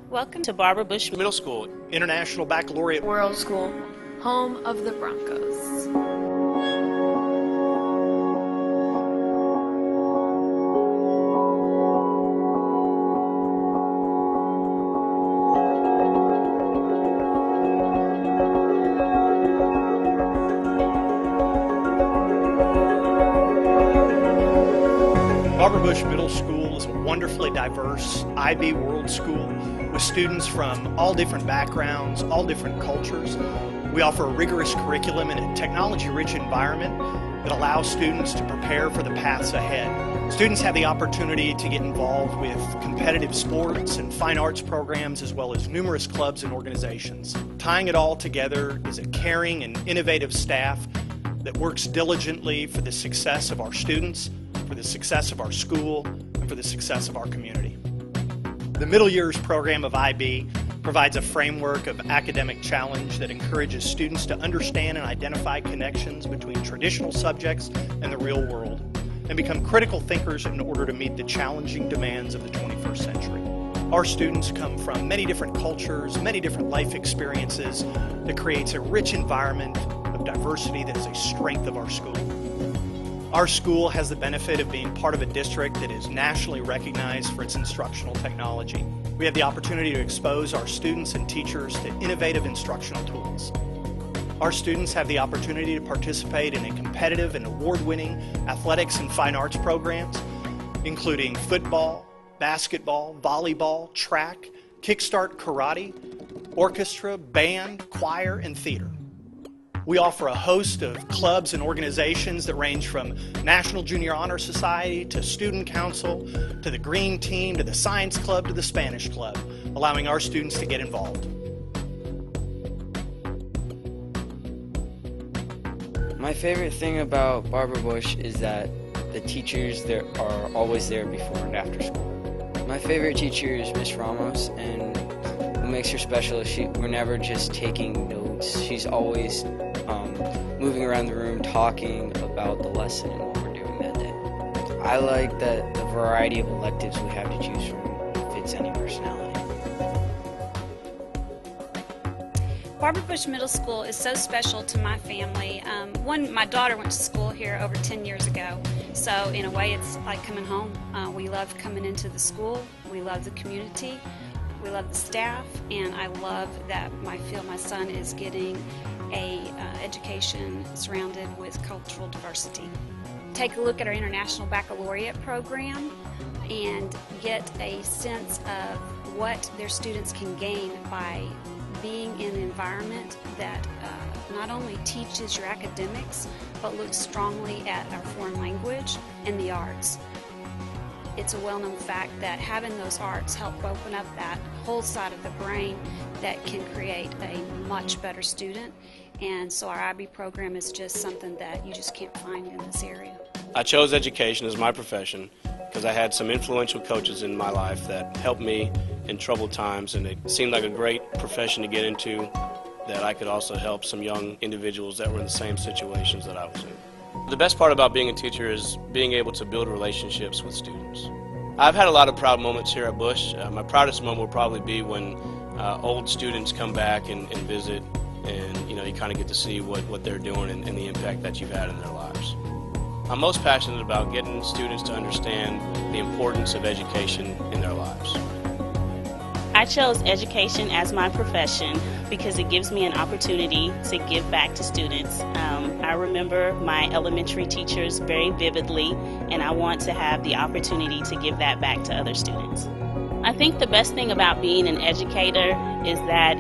Welcome to Barbara Bush Middle School, International Baccalaureate World School, home of the Broncos. Barbara Bush Middle School is a wonderfully diverse IB World School with students from all different backgrounds, all different cultures. We offer a rigorous curriculum in a technology-rich environment that allows students to prepare for the paths ahead. Students have the opportunity to get involved with competitive sports and fine arts programs, as well as numerous clubs and organizations. Tying it all together is a caring and innovative staff that works diligently for the success of our students, for the success of our school, and for the success of our community. The Middle Years program of IB provides a framework of academic challenge that encourages students to understand and identify connections between traditional subjects and the real world, and become critical thinkers in order to meet the challenging demands of the 21st century. Our students come from many different cultures, many different life experiences that creates a rich environment of diversity that is a strength of our school. Our school has the benefit of being part of a district that is nationally recognized for its instructional technology. We have the opportunity to expose our students and teachers to innovative instructional tools. Our students have the opportunity to participate in a competitive and award-winning athletics and fine arts programs, including football, basketball, volleyball, track, kickstart karate, orchestra, band, choir, and theater. We offer a host of clubs and organizations that range from National Junior Honor Society to Student Council to the Green Team to the Science Club to the Spanish Club, allowing our students to get involved. My favorite thing about Barbara Bush is that the teachers there are always there before and after school. My favorite teacher is Miss Ramos, and what makes her special is we're never just taking notes. She's always moving around the room talking about the lesson and what we're doing that day. I like that the variety of electives we have to choose from fits any personality. Barbara Bush Middle School is so special to my family. My daughter went to school here over 10 years ago, so in a way it's like coming home. We love coming into the school, we love the community, we love the staff, and I love that I feel my son is getting a education surrounded with cultural diversity. Take a look at our International Baccalaureate program and get a sense of what their students can gain by being in an environment that not only teaches your academics, but looks strongly at our foreign language and the arts. It's a well-known fact that having those arts help open up that whole side of the brain that can create a much better student. And so our IB program is just something that you just can't find in this area. I chose education as my profession because I had some influential coaches in my life that helped me in troubled times, and it seemed like a great profession to get into that I could also help some young individuals that were in the same situations that I was in. The best part about being a teacher is being able to build relationships with students. I've had a lot of proud moments here at Bush. My proudest moment will probably be when old students come back and visit, and you kind of get to see what they're doing and the impact that you've had in their lives. I'm most passionate about getting students to understand the importance of education in their lives. I chose education as my profession because it gives me an opportunity to give back to students. I remember my elementary teachers very vividly, and I want to have the opportunity to give that back to other students. I think the best thing about being an educator is that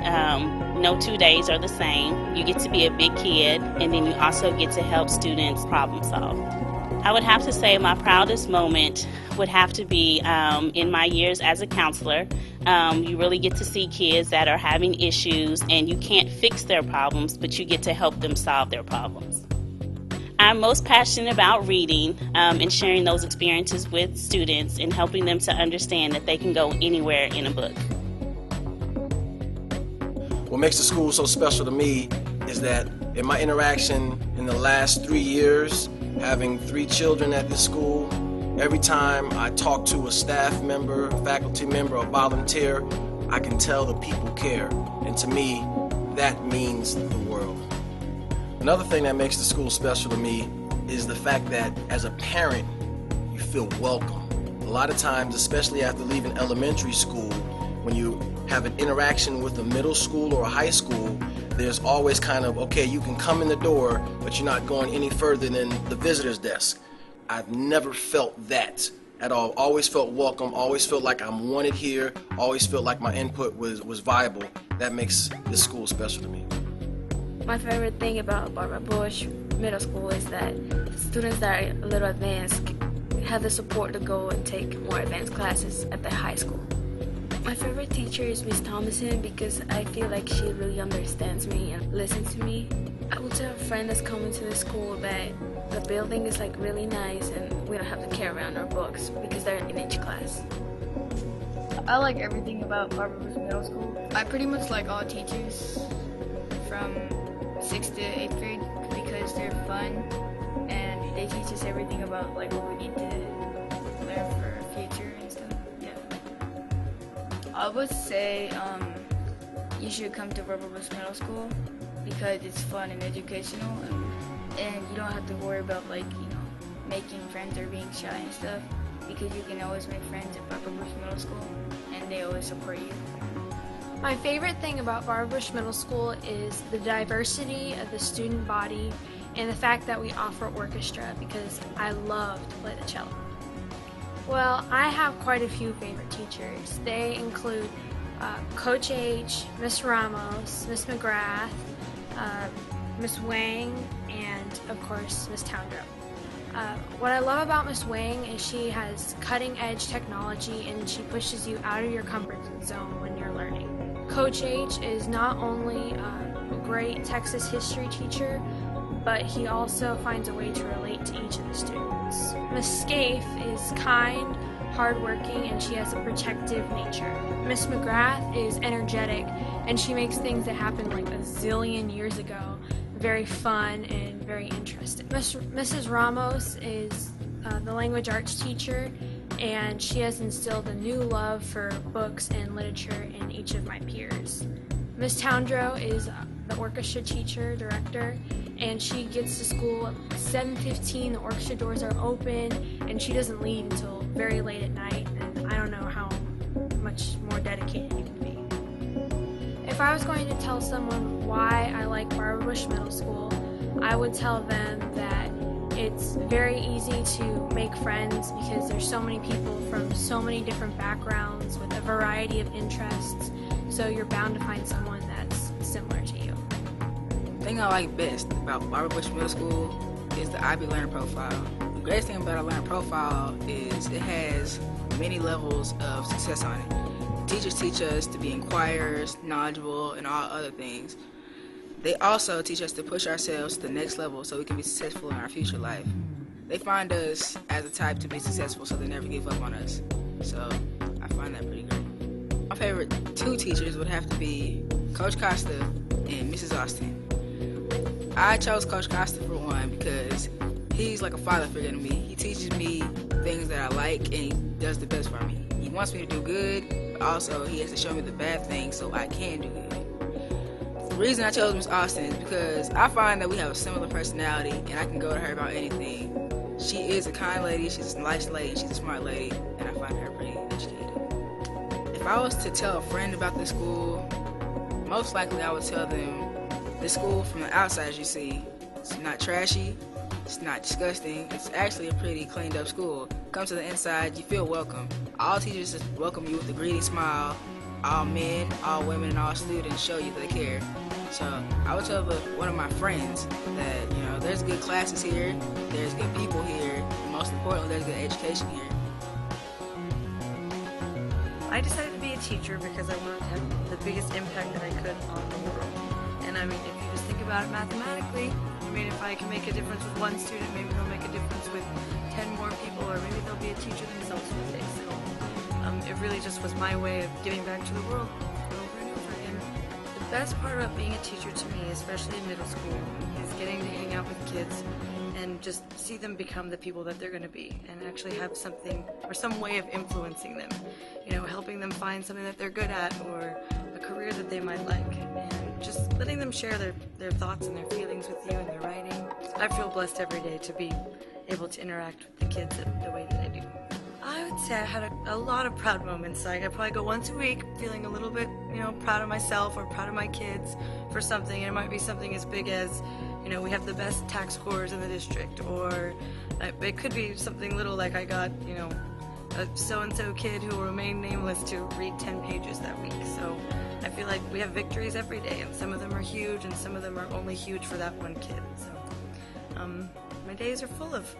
no 2 days are the same. You get to be a big kid, and then you also get to help students problem solve. I would have to say my proudest moment would have to be in my years as a counselor. You really get to see kids that are having issues, and you can't fix their problems, but you get to help them solve their problems. I'm most passionate about reading and sharing those experiences with students and helping them to understand that they can go anywhere in a book. What makes the school so special to me is that in my interaction in the last 3 years, having 3 children at this school, every time I talk to a staff member, a faculty member, a volunteer, I can tell the people care, and to me, that means the world. Another thing that makes the school special to me is the fact that as a parent, you feel welcome. A lot of times, especially after leaving elementary school, when you have an interaction with a middle school or a high school, there's always kind of, okay, you can come in the door, but you're not going any further than the visitor's desk. I've never felt that at all. Always felt welcome, always felt like I'm wanted here, always felt like my input was viable. That makes this school special to me. My favorite thing about Barbara Bush Middle School is that students that are a little advanced have the support to go and take more advanced classes at the high school. My favorite teacher is Miss Thomason because I feel like she really understands me and listens to me. I will tell a friend that's coming to the school that the building is like really nice and we don't have to carry around our books because they're in each class. I like everything about Barbara Bush Middle School. I pretty much like all teachers from 6th to 8th grade because they're fun and they teach us everything about like what we need to learn for our future and stuff. Yeah. I would say you should come to Barbara Bush Middle School because it's fun and educational and you don't have to worry about like, you know, making friends or being shy and stuff because you can always make friends at Barbara Bush Middle School and they always support you. My favorite thing about Barbara Bush Middle School is the diversity of the student body and the fact that we offer orchestra because I love to play the cello. Well, I have quite a few favorite teachers. They include Coach H, Miss Ramos, Miss McGrath, Miss Wang, and of course Miss Towndrow. What I love about Miss Wang is she has cutting-edge technology and she pushes you out of your comfort zone when you're learning. Coach H is not only a great Texas history teacher, but he also finds a way to relate to each of the students. Miss Scaife is kind, hardworking, and she has a protective nature. Miss McGrath is energetic, and she makes things that happened like a zillion years ago very fun and very interesting. Mrs. Ramos is the language arts teacher, and she has instilled a new love for books and literature in each of my peers. Miss Towndrow is the orchestra teacher, director, and she gets to school at 7:15, the orchestra doors are open, and she doesn't leave until very late at night, and I don't know how much more dedicated you can be. If I was going to tell someone why I like Barbara Bush Middle School, I would tell them that it's very easy to make friends because there's so many people from so many different backgrounds with a variety of interests, so you're bound to find someone that's similar to you. The thing I like best about Barbara Bush Middle School is the IB Learner Profile. The greatest thing about a Learner Profile is it has many levels of success on it. Teachers teach us to be inquirers, knowledgeable, and all other things. They also teach us to push ourselves to the next level so we can be successful in our future life. They find us as a type to be successful so they never give up on us. So I find that pretty great. My favorite two teachers would have to be Coach Costa and Mrs. Austin. I chose Coach Costa for one because he's like a father figure to me. He teaches me things that I like and he does the best for me. He wants me to do good, but also he has to show me the bad things so I can do good. The reason I chose Miss Austin is because I find that we have a similar personality and I can go to her about anything. She is a kind lady, she's a nice lady, she's a smart lady, and I find her pretty educated. If I was to tell a friend about this school, most likely I would tell them this school from the outside, as you see, it's not trashy, it's not disgusting, it's actually a pretty cleaned up school. Come to the inside, you feel welcome. All teachers welcome you with a greeting smile. All men, all women, and all students show you they care. So I would tell one of my friends that, you know, there's good classes here, there's good people here, and most importantly, there's good education here. I decided to be a teacher because I wanted to have the biggest impact that I could on the world. And I mean, if you just think about it mathematically, I mean, if I can make a difference with one student, maybe they'll make a difference with 10 more people, or maybe they'll be a teacher themselves one day. So it really just was my way of giving back to the world over and over again. The best part about being a teacher to me, especially in middle school, is getting to hang out with kids and just see them become the people that they're going to be, and actually have something or some way of influencing them, you know, helping them find something that they're good at or a career that they might like, and just letting them share their thoughts and their feelings with you and their writing. I feel blessed every day to be able to interact with the kids the way that I do. I would say I had a lot of proud moments. Like I probably go once a week feeling a little bit, you know, proud of myself or proud of my kids for something. And it might be something as big as, you know, we have the best tax scores in the district, or it could be something little like I got, you know, a so-and-so kid who will remain nameless to read 10 pages that week. So I feel like we have victories every day, and some of them are huge and some of them are only huge for that one kid. So my days are full of,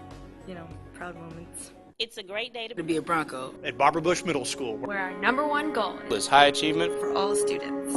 you know, proud moments. It's a great day To be a Bronco. At Barbara Bush Middle School, Where our #1 goal It's high achievement For all students.